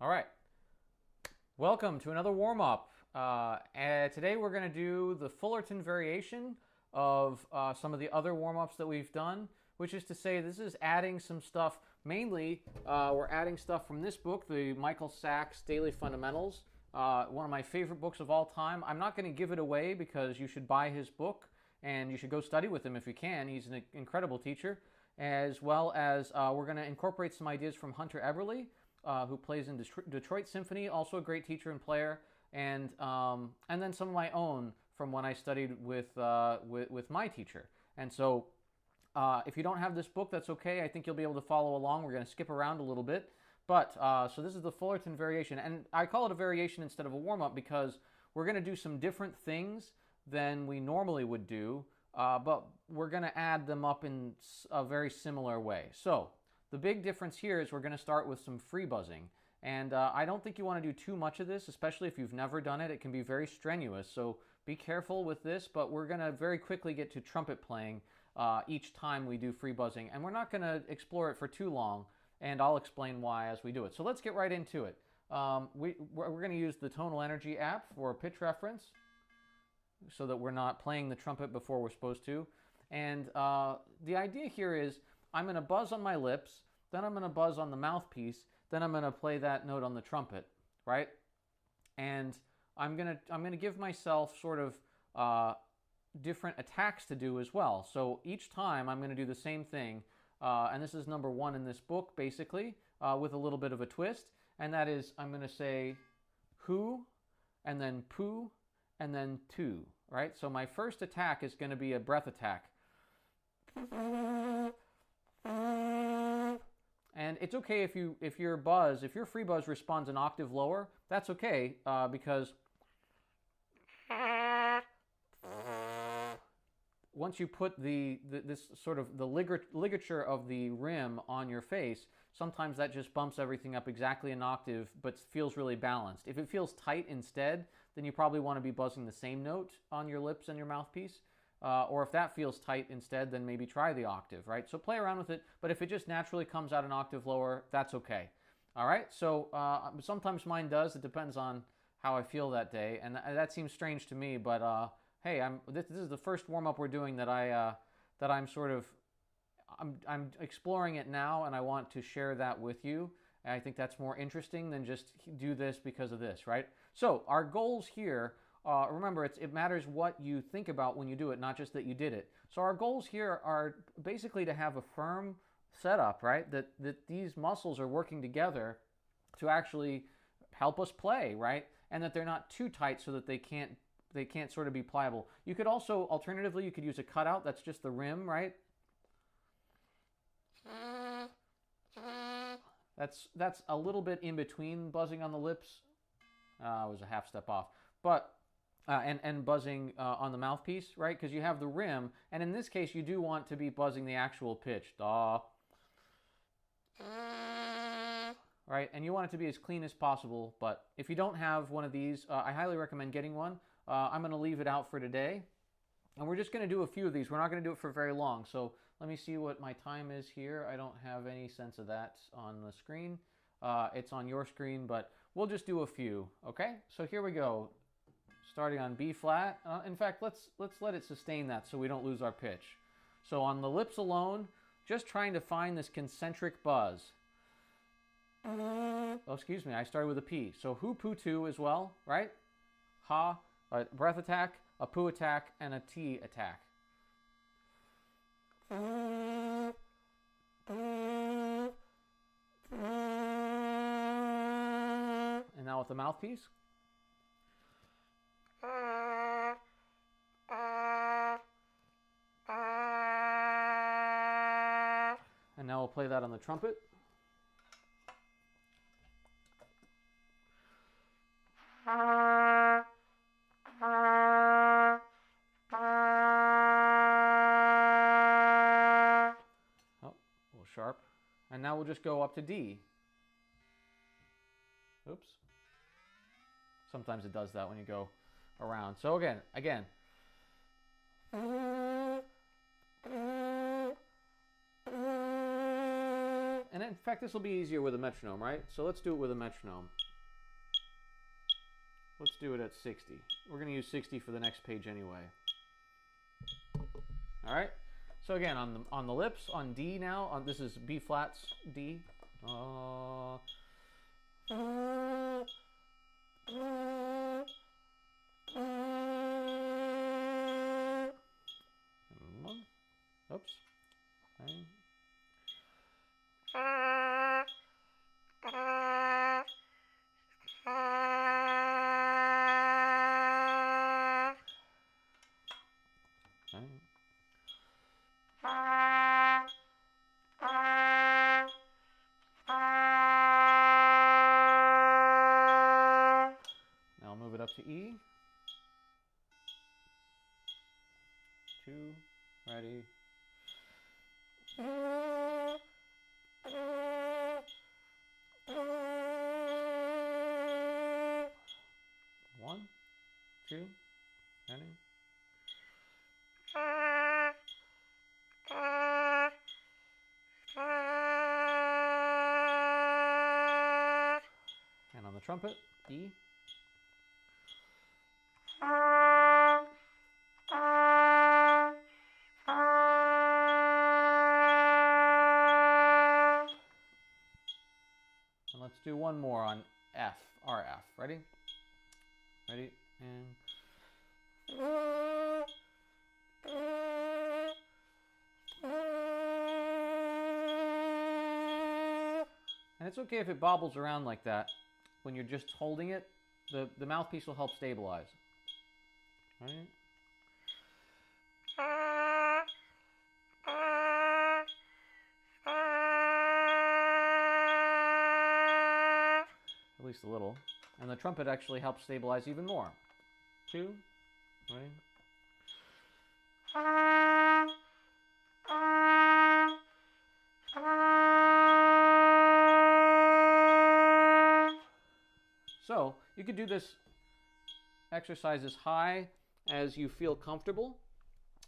All right. Welcome to another warm-up. Today we're going to do the Fullerton variation of some of the other warm-ups that we've done, which is to say this is adding some stuff. Mainly, we're adding stuff from this book, the Michael Sachs Daily Fundamentals, one of my favorite books of all time. I'm not going to give it away because you should buy his book and you should go study with him if you can. He's an incredible teacher. As well as we're going to incorporate some ideas from Hunter Eberle, who plays in Detroit Symphony, also a great teacher and player, and then some of my own from when I studied with my teacher. And so, if you don't have this book, that's okay. I think you'll be able to follow along. We're going to skip around a little bit, but so this is the Fullerton variation, and I call it a variation instead of a warm-up because we're going to do some different things than we normally would do, but we're going to add them up in a very similar way. So the big difference here is we're going to start with some free buzzing. And I don't think you want to do too much of this, especially if you've never done it. It can be very strenuous, so be careful with this, but we're going to very quickly get to trumpet playing each time we do free buzzing. And we're not going to explore it for too long, and I'll explain why as we do it. So let's get right into it. We're going to use the Tonal Energy app for pitch reference so that we're not playing the trumpet before we're supposed to. And the idea here is I'm going to buzz on my lips, then I'm going to buzz on the mouthpiece, then I'm going to play that note on the trumpet, right? And I'm going to give myself sort of different attacks to do as well. So each time I'm going to do the same thing, and this is number one in this book, basically, with a little bit of a twist, and that is I'm going to say who, and then poo, and then tu, right? So my first attack is going to be a breath attack. And it's okay if your free buzz responds an octave lower, that's okay, because once you put this sort of the ligature of the rim on your face, sometimes that just bumps everything up exactly an octave, but feels really balanced. If it feels tight instead, then you probably want to be buzzing the same note on your lips and your mouthpiece. Or if that feels tight instead, then maybe try the octave, right? So play around with it, but if it just naturally comes out an octave lower, that's okay. All right, so sometimes mine does. It depends on how I feel that day, and that seems strange to me, but hey, this is the first warm-up we're doing that I'm exploring it now, and I want to share that with you. And I think that's more interesting than just do this because of this, right? So our goals here, remember, it matters what you think about when you do it, not just that you did it. So our goals here are basically to have a firm setup, right? That these muscles are working together to actually help us play, right? And that they're not too tight so that they can't sort of be pliable. You could also, alternatively, you could use a cutout. That's just the rim, right? That's a little bit in between buzzing on the lips. It was a half step off. But and buzzing on the mouthpiece, right? Because you have the rim, and in this case, you do want to be buzzing the actual pitch, da, right? And you want it to be as clean as possible. But if you don't have one of these, I highly recommend getting one. I'm going to leave it out for today, and we're just going to do a few of these. We're not going to do it for very long. So let me see what my time is here. I don't have any sense of that on the screen. It's on your screen, but we'll just do a few. Okay, so here we go. Starting on B flat. In fact, let's let it sustain that so we don't lose our pitch. So on the lips alone, just trying to find this concentric buzz. Oh, excuse me, I started with a P. So hu, pu, tu as well, right? Ha, a breath attack, a pu attack, and a T attack. And now with the mouthpiece. And now we'll play that on the trumpet. Oh, a little sharp. And now we'll just go up to D. Oops. Sometimes it does that when you go around. So again. And in fact, this will be easier with a metronome, right? So let's do it with a metronome. Let's do it at 60. We're going to use 60 for the next page anyway. All right. So again, on the lips, on D now. This is B flats, D. Oops. Okay. Now I'll move it up to E. 2, ready. One, two, ready. And on the trumpet, E. And let's do one more on F, RF. Ready? Ready? And... And it's okay if it bobbles around like that. When you're just holding it, the mouthpiece will help stabilize. All right? At least a little. And the trumpet actually helps stabilize even more. 2, right? So you could do this exercise as high as you feel comfortable.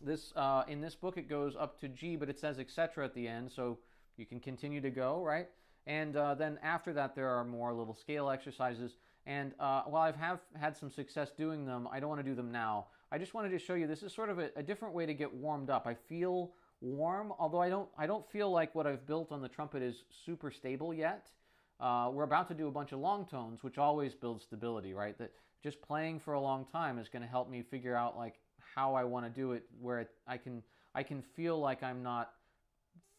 This in this book it goes up to G, but it says etc. at the end, so you can continue to go, right? And then after that there are more little scale exercises. And while I've had some success doing them, I don't want to do them now. I just wanted to show you this is sort of a different way to get warmed up. I feel warm, although I don't feel like what I've built on the trumpet is super stable yet. We're about to do a bunch of long tones, which always builds stability, right? That just playing for a long time is going to help me figure out like how I want to do it, where I can feel like I'm not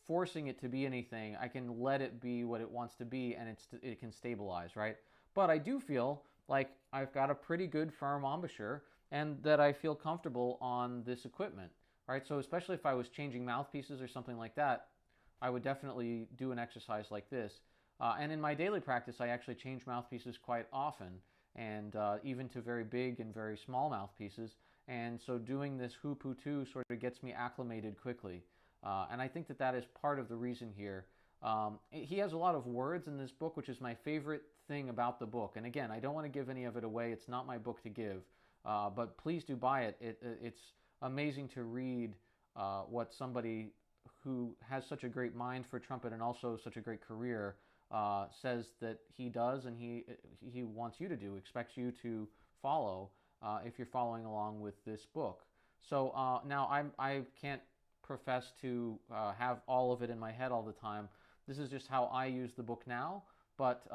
forcing it to be anything. I can let it be what it wants to be, and it can stabilize, right? But I do feel like I've got a pretty good firm embouchure, and that I feel comfortable on this equipment, right? So especially if I was changing mouthpieces or something like that, I would definitely do an exercise like this. And in my daily practice, I actually change mouthpieces quite often, and even to very big and very small mouthpieces. And so doing this hoo-poo-too sort of gets me acclimated quickly. And I think that is part of the reason here. He has a lot of words in this book, which is my favorite thing about the book. And again, I don't want to give any of it away. It's not my book to give. But please do buy it. It's amazing to read what somebody who has such a great mind for trumpet and also such a great career says that he does, and he wants you to do, expects you to follow if you're following along with this book. So now I can't profess to have all of it in my head all the time. This is just how I use the book now, but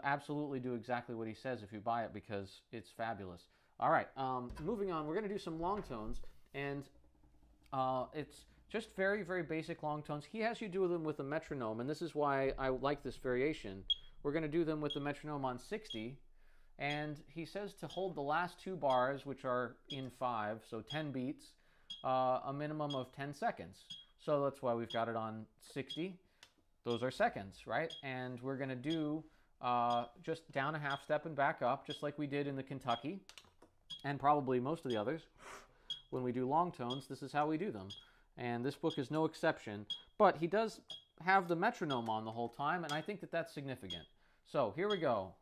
absolutely do exactly what he says if you buy it, because it's fabulous. All right, moving on, we're going to do some long tones, and it's just very, very basic long tones. He has you do them with a metronome, and this is why I like this variation. We're going to do them with the metronome on 60, and he says to hold the last 2 bars, which are in 5, so 10 beats, a minimum of 10 seconds. So that's why we've got it on 60. Those are seconds, right? And we're going to do just down a half step and back up, just like we did in the Kentucky, and probably most of the others. When we do long tones, this is how we do them. And this book is no exception. But he does have the metronome on the whole time, and I think that that's significant. So here we go.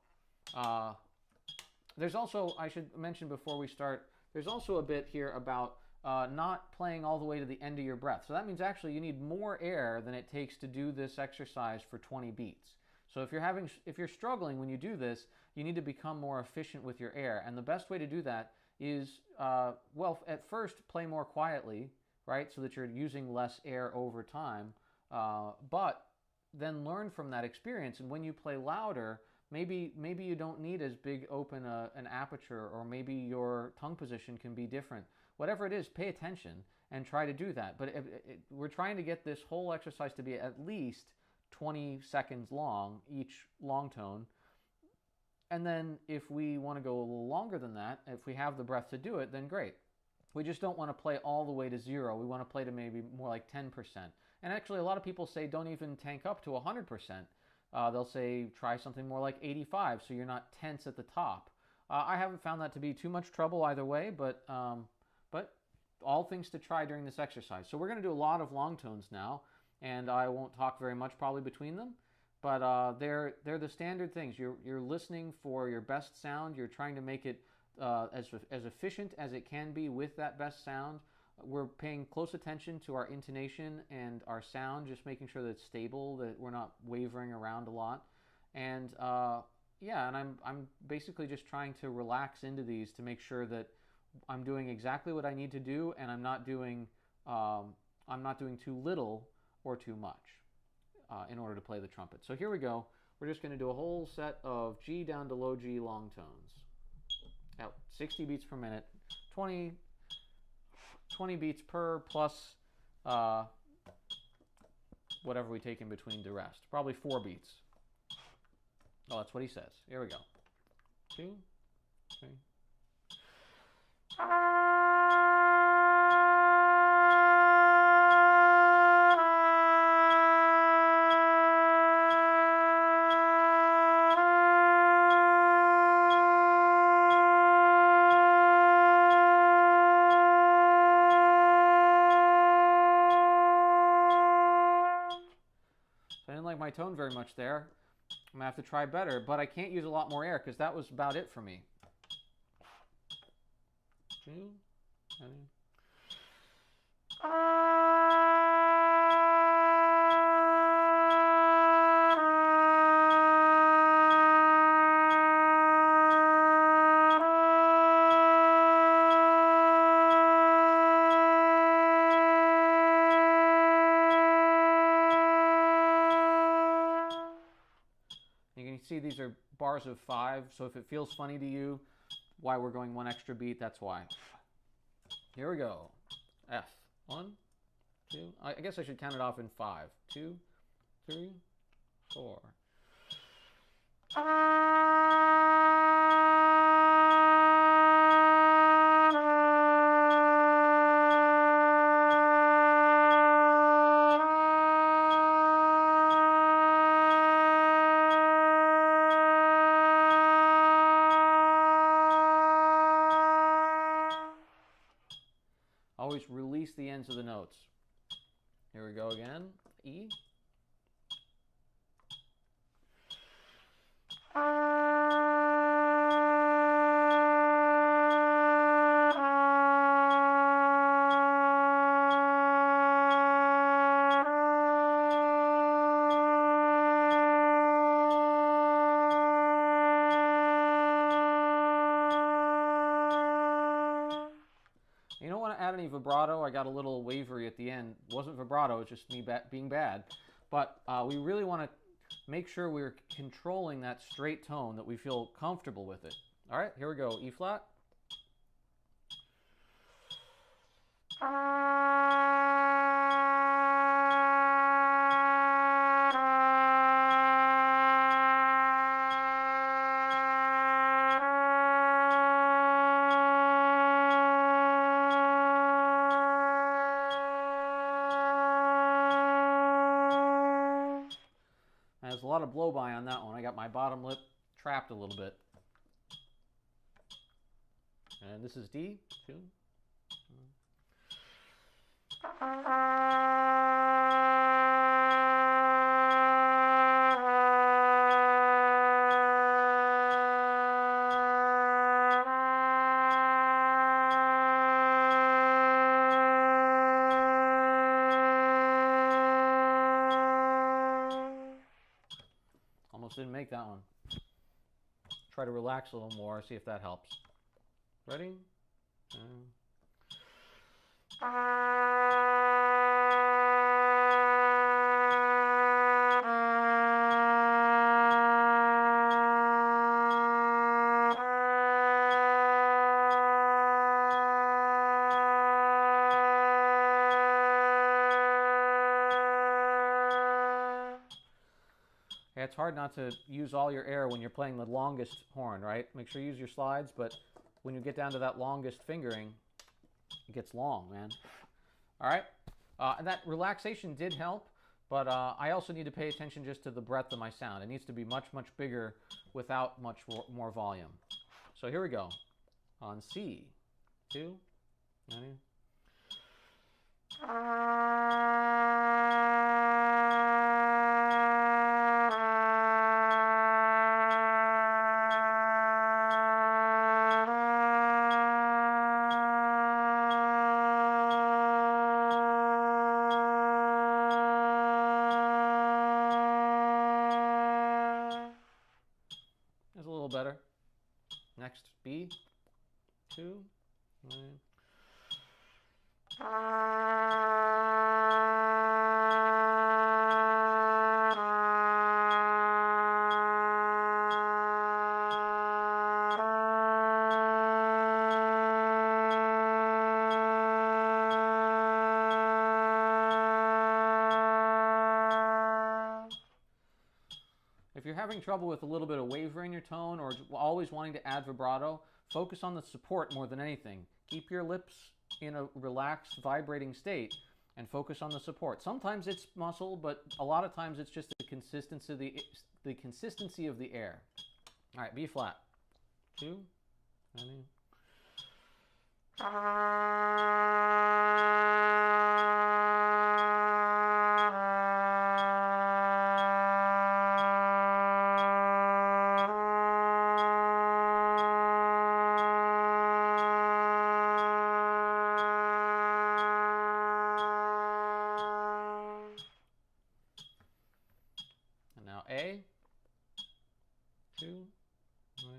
There's also, I should mention before we start, there's also a bit here about not playing all the way to the end of your breath. So that means actually you need more air than it takes to do this exercise for 20 beats. So if you're struggling when you do this, you need to become more efficient with your air. And the best way to do that is, well, at first play more quietly, right, so that you're using less air over time. But then learn from that experience. And when you play louder, maybe you don't need as big open an aperture, or maybe your tongue position can be different. Whatever it is, pay attention and try to do that. But we're trying to get this whole exercise to be at least 20 seconds long, each long tone. And then if we want to go a little longer than that, if we have the breath to do it, then great. We just don't want to play all the way to 0. We want to play to maybe more like 10%. And actually, a lot of people say don't even tank up to 100%. They'll say try something more like 85, so you're not tense at the top. I haven't found that to be too much trouble either way, but all things to try during this exercise. So we're going to do a lot of long tones now, and I won't talk very much probably between them, but they're the standard things. You're listening for your best sound. You're trying to make it as efficient as it can be with that best sound. We're paying close attention to our intonation and our sound, just making sure that it's stable, that we're not wavering around a lot. And yeah, and I'm basically just trying to relax into these to make sure that I'm doing exactly what I need to do, and I'm not doing too little or too much in order to play the trumpet. So here we go. We're just going to do a whole set of G down to low G long tones. At 60 beats per minute, 20 beats per plus whatever we take in between the rest. Probably 4 beats. Oh, that's what he says. Here we go. 2, 3. I didn't like my tone very much there. I'm going to have to try better, but I can't use a lot more air because that was about it for me. 2, 3. You can see these are bars of 5, so if it feels funny to you why we're going 1 extra beat, that's why. Here we go. F. 1, 2. I guess I should count it off in 5. 2, 3, 4. Always release the ends of the notes. Here we go again. E. You don't want to add any vibrato. I got a little wavery at the end. It wasn't vibrato, it's just me being bad. But we really want to make sure we're controlling that straight tone, that we feel comfortable with it. All right, here we go. E flat. There's a lot of blow-by on that one. I got my bottom lip trapped a little bit. And this is D. 2. Almost didn't make that one. Try to relax a little more, see if that helps. Ready? It's hard not to use all your air when you're playing the longest horn, right? Make sure you use your slides, but when you get down to that longest fingering, it gets long, man. All right? And that relaxation did help, but I also need to pay attention just to the breadth of my sound. It needs to be much, much bigger without much more volume. So here we go. On C, 2, ready? That's a little better. Next, B, 2, 9. If you're having trouble with a little bit of waver in your tone or always wanting to add vibrato, focus on the support more than anything. Keep your lips in a relaxed, vibrating state and focus on the support. Sometimes it's muscle, but a lot of times it's just the consistency of the air. All right, B flat. 2, ready? And now A, 2, 9.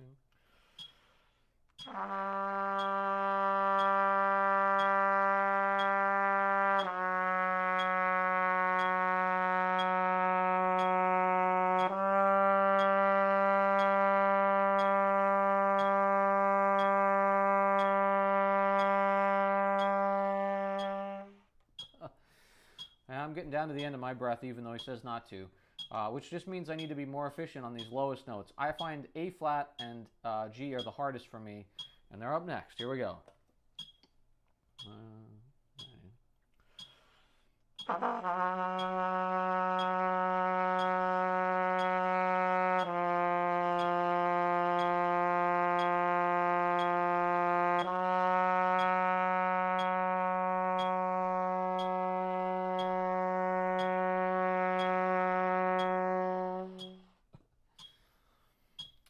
I'm getting down to the end of my breath, even though he says not to, which just means I need to be more efficient on these lowest notes. I find A flat and G are the hardest for me, and they're up next. Here we go.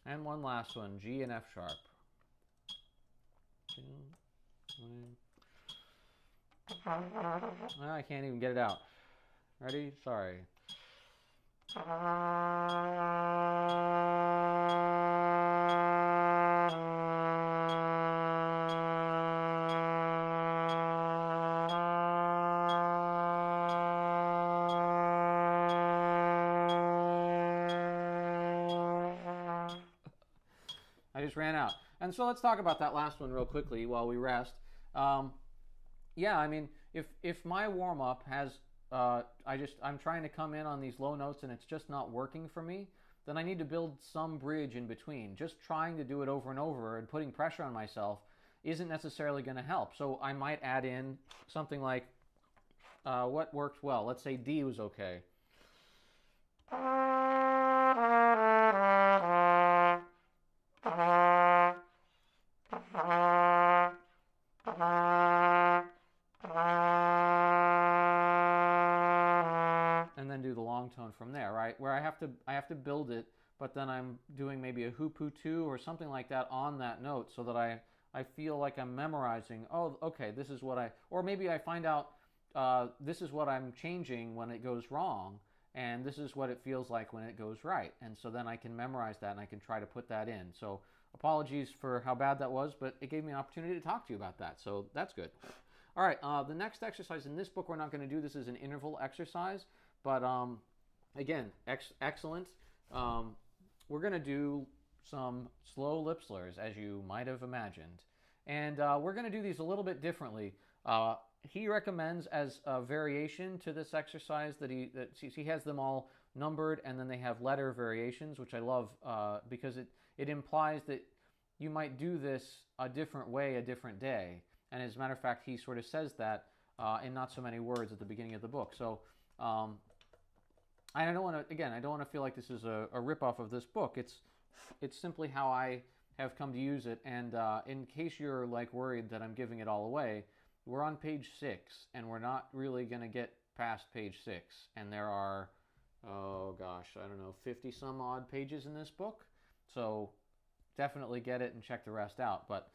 And one last one, G and F sharp. 2, 9. I can't even get it out. Ready? Sorry. I just ran out. And so let's talk about that last one real quickly while we rest. Yeah, I mean, if my warm-up has, I'm trying to come in on these low notes and it's just not working for me, then I need to build some bridge in between. Just trying to do it over and over and putting pressure on myself isn't necessarily going to help. So I might add in something like, what worked well? Let's say D was okay. And then do the long tone from there, right? Where I have to build it, but then I'm doing maybe a hoopoo 2 or something like that on that note so that I feel like I'm memorizing, oh, okay, this is what or maybe I find out this is what I'm changing when it goes wrong, and this is what it feels like when it goes right. And so then I can memorize that and I can try to put that in. So apologies for how bad that was, but it gave me an opportunity to talk to you about that. So that's good. All right, the next exercise in this book we're not going to do. This is an interval exercise, but again, excellent. We're going to do some slow lip slurs, as you might have imagined. And we're going to do these a little bit differently. He recommends as a variation to this exercise that he has them all numbered, and then they have letter variations, which I love because it implies that you might do this a different way a different day. And as a matter of fact, he sort of says that in not so many words at the beginning of the book. So I don't want to feel like this is a ripoff of this book. It's simply how I have come to use it. And in case you're like worried that I'm giving it all away, we're on page 6, and we're not really going to get past page 6. And there are, oh gosh, I don't know, 50 some odd pages in this book. So definitely get it and check the rest out. But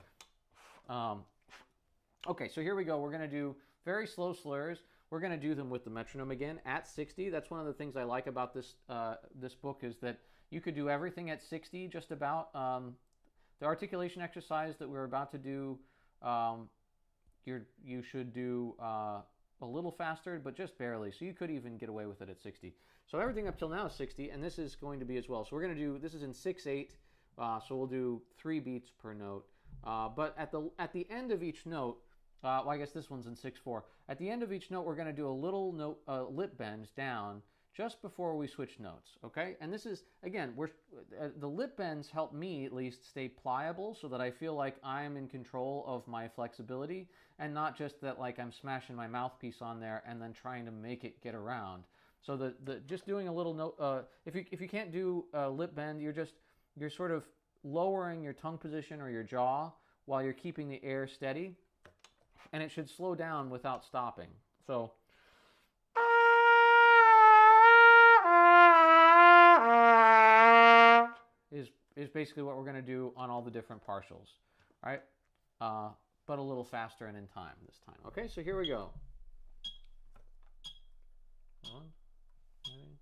okay, so here we go. We're going to do very slow slurs. We're going to do them with the metronome again at 60. That's one of the things I like about this this book is that you could do everything at 60 just about. The articulation exercise that we're about to do, you should do a little faster, but just barely. So you could even get away with it at 60. So everything up till now is 60, and this is going to be as well. So we're going to do, this is in 6/8, so we'll do 3 beats per note. But at the end of each note, well, I guess this one's in 6/4. At the end of each note, we're going to do a little note, lip bend down just before we switch notes, okay? And this is, again, the lip bends help me at least stay pliable so that I feel like I'm in control of my flexibility and not just that like I'm smashing my mouthpiece on there and then trying to make it get around. So just doing a little note, if you can't do a lip bend, you're sort of lowering your tongue position or your jaw while you're keeping the air steady, and it should slow down without stopping. So is basically what we're going to do on all the different partials, right? But a little faster and in time this time. Okay, so here we go. One, ready.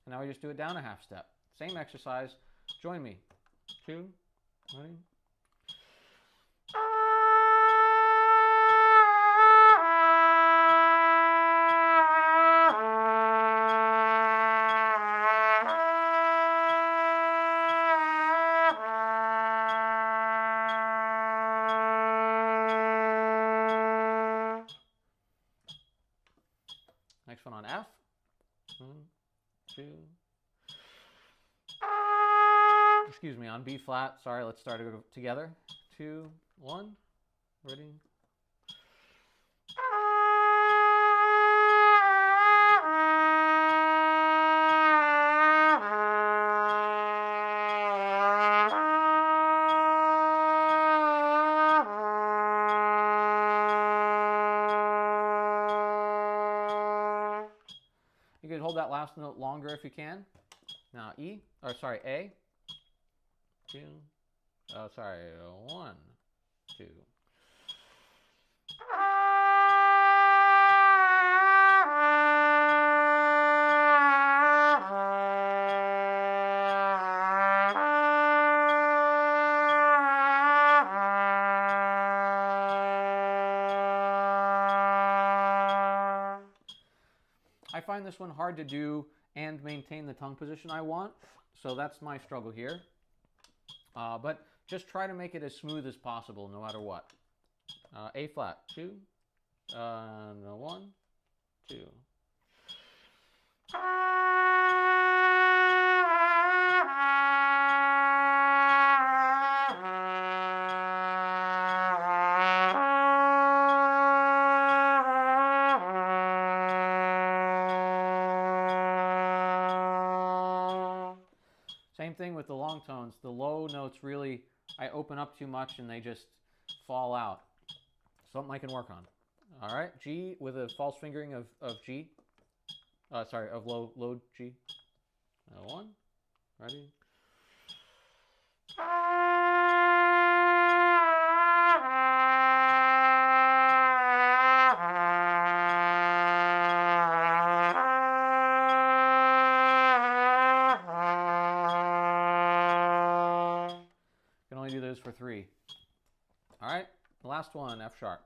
Now we just do it down a half step. Same exercise. Join me. 2, ready? Next one on F. 1, 2. Excuse me, on B flat. Sorry, let's start it together. 2, 1. Ready? You could hold that last note longer if you can. Now E, or sorry, A. 2, oh sorry, 1, 2. I find this one hard to do and maintain the tongue position I want, so that's my struggle here. But just try to make it as smooth as possible no matter what. A flat, 2, 1, 2. Same thing with the long tones. The low notes really, I open up too much and they just fall out. Something I can work on. All right, G with a false fingering of G. Sorry, of low G. 1. Ready? Can only do those for 3. All right, the last one, F sharp.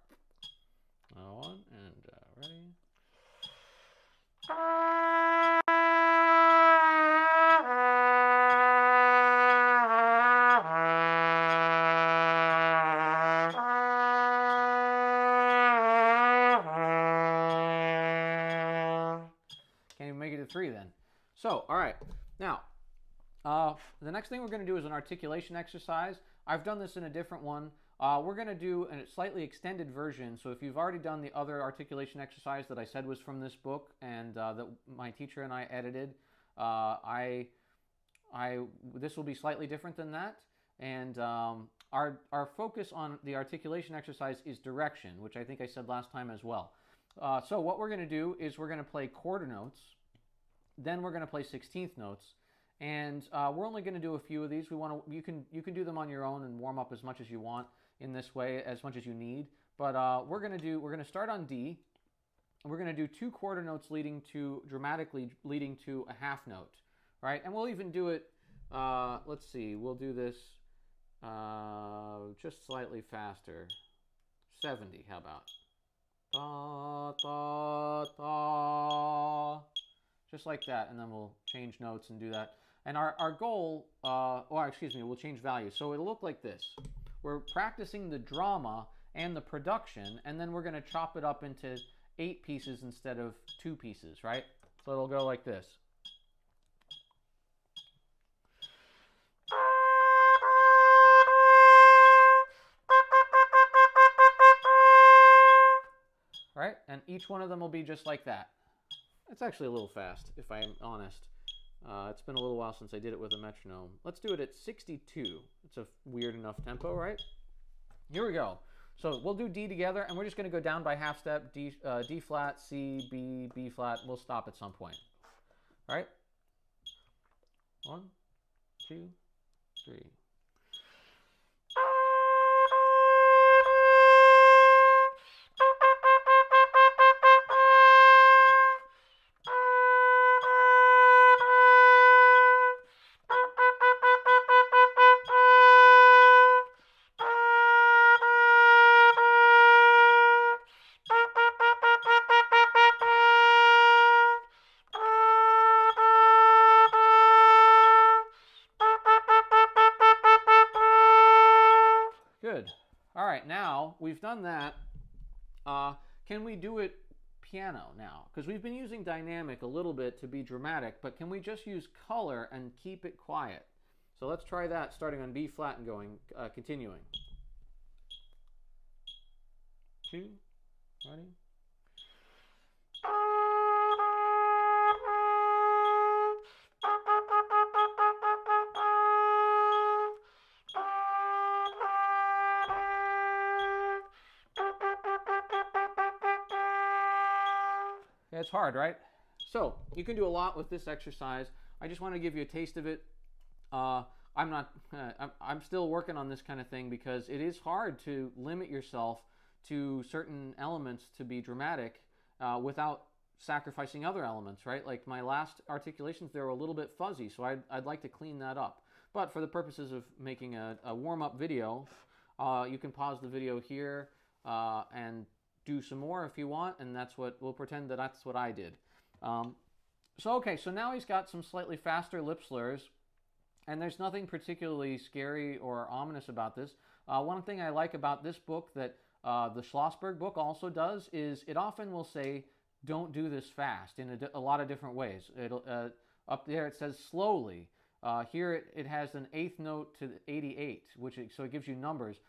1 and ready. Can't even make it to 3 then. So, all right, now the next thing we're going to do is an articulation exercise. I've done this in a different one. We're going to do a slightly extended version. So if you've already done the other articulation exercise that I said was from this book and that my teacher and I edited, this will be slightly different than that. And our focus on the articulation exercise is direction, which I think I said last time as well. So what we're going to do is we're going to play quarter notes, then we're going to play 16th notes, and we're only going to do a few of these. You can do them on your own and warm up as much as you want in this way, as much as you need. But we're going to start on D. We're going to do 2 quarter notes dramatically leading to a half note, right? And we'll even do it. Let's see. We'll do this just slightly faster. 70. How about? Da, da, da. Just like that, and then we'll change notes and do that. And our goal, we'll change values. So it'll look like this. We're practicing the drama and the production, and then we're going to chop it up into 8 pieces instead of 2 pieces, right? So it'll go like this. Right? And each one of them will be just like that. It's actually a little fast, if I'm honest. It's been a little while since I did it with a metronome. Let's do it at 62. It's a weird enough tempo, right? Here we go. So we'll do D together, and we're just going to go down by half step. D flat, C, B, B flat. We'll stop at some point. All right? 1, 2, 3. Good. All right, now we've done that. Can we do it piano now? Because we've been using dynamic a little bit to be dramatic, but can we just use color and keep it quiet? So let's try that, starting on B flat and going, continuing. 2, ready? It's hard, right? So you can do a lot with this exercise. I just want to give you a taste of it. I'm still working on this kind of thing because it is hard to limit yourself to certain elements to be dramatic without sacrificing other elements, right? Like my last articulations, they were a little bit fuzzy, so I'd like to clean that up. But for the purposes of making a warm-up video, you can pause the video here and do some more if you want, and we'll pretend that's what I did. So now he's got some slightly faster lip slurs, and there's nothing particularly scary or ominous about this. One thing I like about this book that the Schlossberg book also does is it often will say, don't do this fast in a lot of different ways. Up there it says slowly. Here it has an 8th note to 88, so it gives you numbers.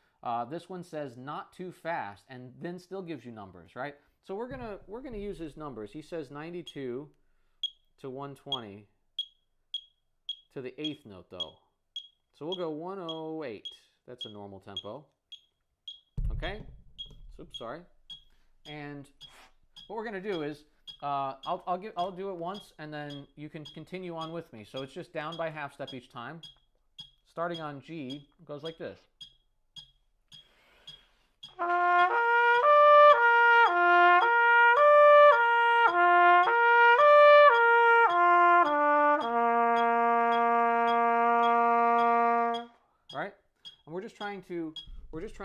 This one says not too fast, and then still gives you numbers, right? So we're gonna use his numbers. He says 92 to 120 to the 8th note though. So we'll go 108. That's a normal tempo. Okay. Oops, sorry. And what we're going to do is I'll do it once, and then you can continue on with me. So it's just down by half step each time. Starting on G, it goes like this. Right? And we're just trying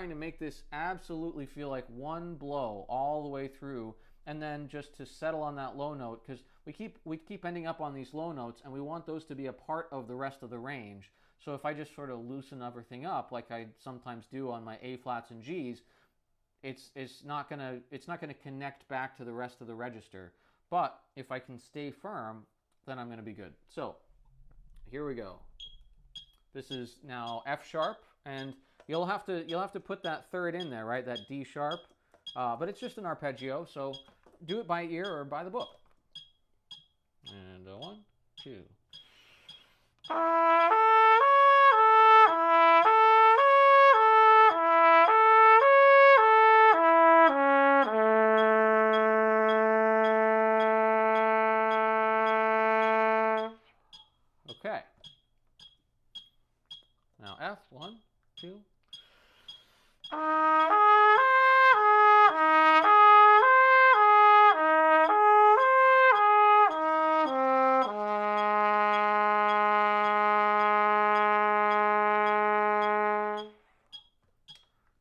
to make this absolutely feel like one blow all the way through, and then just to settle on that low note, because we keep ending up on these low notes, and we want those to be a part of the rest of the range. So if I just sort of loosen everything up, like I sometimes do on my A flats and Gs, it's not gonna connect back to the rest of the register. But if I can stay firm, then I'm gonna be good. So here we go. This is now F sharp, and you'll have to put that third in there, right? That D sharp. But it's just an arpeggio, so do it by ear or by the book. And 1, 2. Okay. Now F, 1, 2.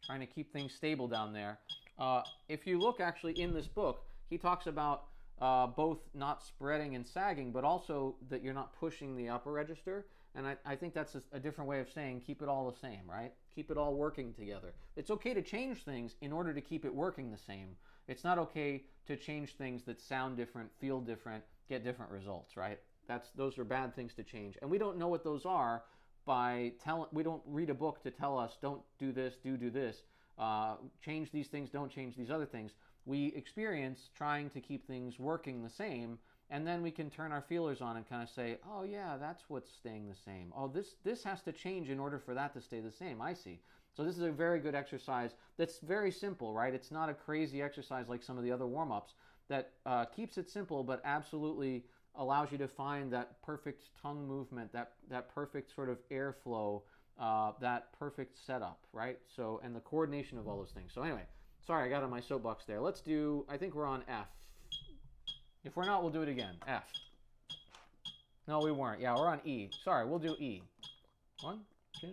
Trying to keep things stable down there. If you look actually in this book, he talks about both not spreading and sagging, but also that you're not pushing the upper register. And I think that's a different way of saying keep it all the same, right? Keep it all working together. It's okay to change things in order to keep it working the same. It's not okay to change things that sound different, feel different, get different results, right? Those are bad things to change. And we don't know what those are we don't read a book to tell us don't do this, do this, change these things, don't change these other things. We experience trying to keep things working the same, and then we can turn our feelers on and kind of say, oh yeah, that's what's staying the same. Oh, this has to change in order for that to stay the same. I see. So this is a very good exercise that's very simple, right? It's not a crazy exercise like some of the other warm-ups that keeps it simple, but absolutely allows you to find that perfect tongue movement, that perfect sort of airflow, that perfect setup, right? So, and the coordination of all those things. So anyway, sorry, I got on my soapbox there. Let's do, I think we're on F. If we're not, we'll do it again. F. No, we weren't. Yeah, we're on E. Sorry, we'll do E. 1, 2.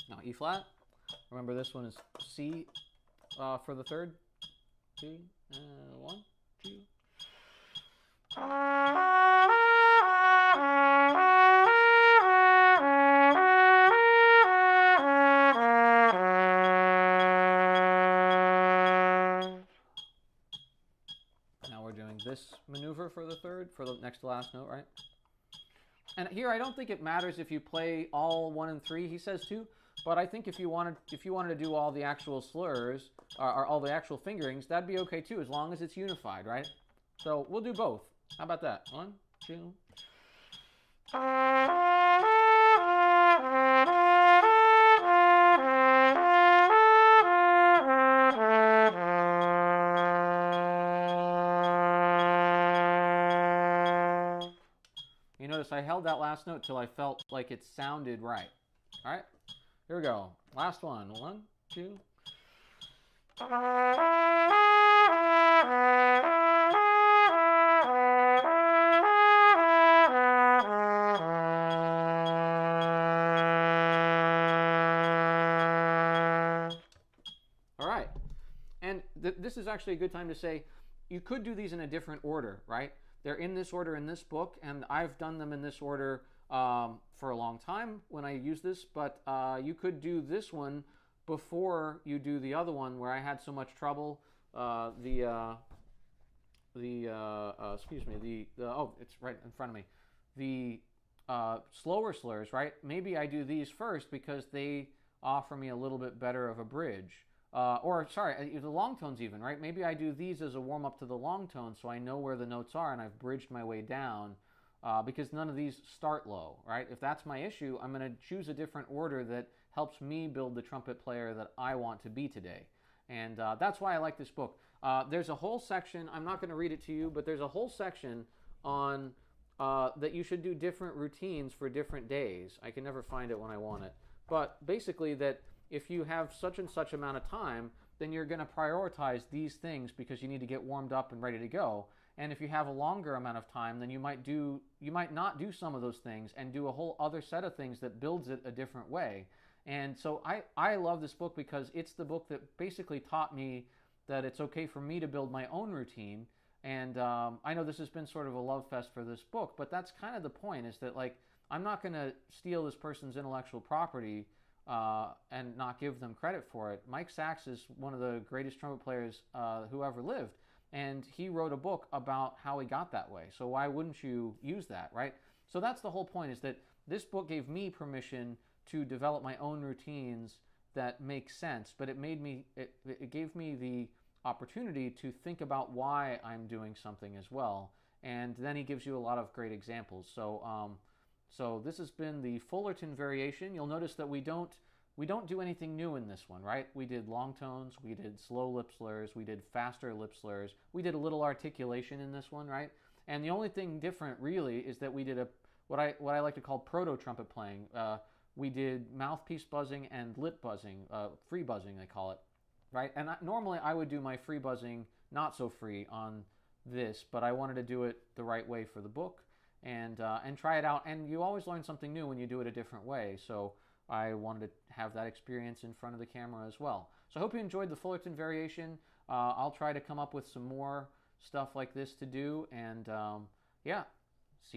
Now E flat. Remember this one is C for the third. 2, 1, 2. Now we're doing this maneuver for the third, for the next to last note, right? And here I don't think it matters if you play all 1 and 3, he says too, but I think if you wanted to do all the actual slurs, or all the actual fingerings, that'd be okay too, as long as it's unified, right? So we'll do both. How about that? 1, 2. You notice I held that last note till I felt like it sounded right. All right, here we go. Last one. 1, 2. This is actually a good time to say, you could do these in a different order, right? They're in this order in this book, and I've done them in this order for a long time when I use this, but you could do this one before you do the other one where I had so much trouble. Oh, it's right in front of me. The slower slurs, right? Maybe I do these first because they offer me a little bit better of a bridge. or sorry, the long tones even, right? Maybe I do these as a warm up to the long tones so I know where the notes are and I've bridged my way down because none of these start low, right? If that's my issue, I'm going to choose a different order that helps me build the trumpet player that I want to be today. And that's why I like this book. There's a whole section, I'm not going to read it to you, but there's a whole section on that you should do different routines for different days. I can never find it when I want it. But basically that if you have such and such amount of time, then you're going to prioritize these things because you need to get warmed up and ready to go. And if you have a longer amount of time, then you might not do some of those things and do a whole other set of things that builds it a different way. And so I love this book because it's the book that basically taught me that it's okay for me to build my own routine. And I know this has been sort of a love fest for this book, but that's kind of the point, is that like I'm not going to steal this person's intellectual property and not give them credit for it. Mike Sachs is one of the greatest trumpet players who ever lived, and he wrote a book about how he got that way. So why wouldn't you use that, right? So that's the whole point, is that this book gave me permission to develop my own routines that make sense, but it gave me the opportunity to think about why I'm doing something as well. And then he gives you a lot of great examples. So this has been the Fullerton variation. You'll notice that we don't do anything new in this one, right? We did long tones, we did slow lip slurs, we did faster lip slurs, we did a little articulation in this one, right? And the only thing different really is that we did what I like to call proto trumpet playing. We did mouthpiece buzzing and lip buzzing, free buzzing they call it, right? And normally I would do my free buzzing not so free on this, but I wanted to do it the right way for the book. And try it out. And you always learn something new when you do it a different way. So I wanted to have that experience in front of the camera as well. So I hope you enjoyed the Fullerton variation. I'll try to come up with some more stuff like this to do. And yeah,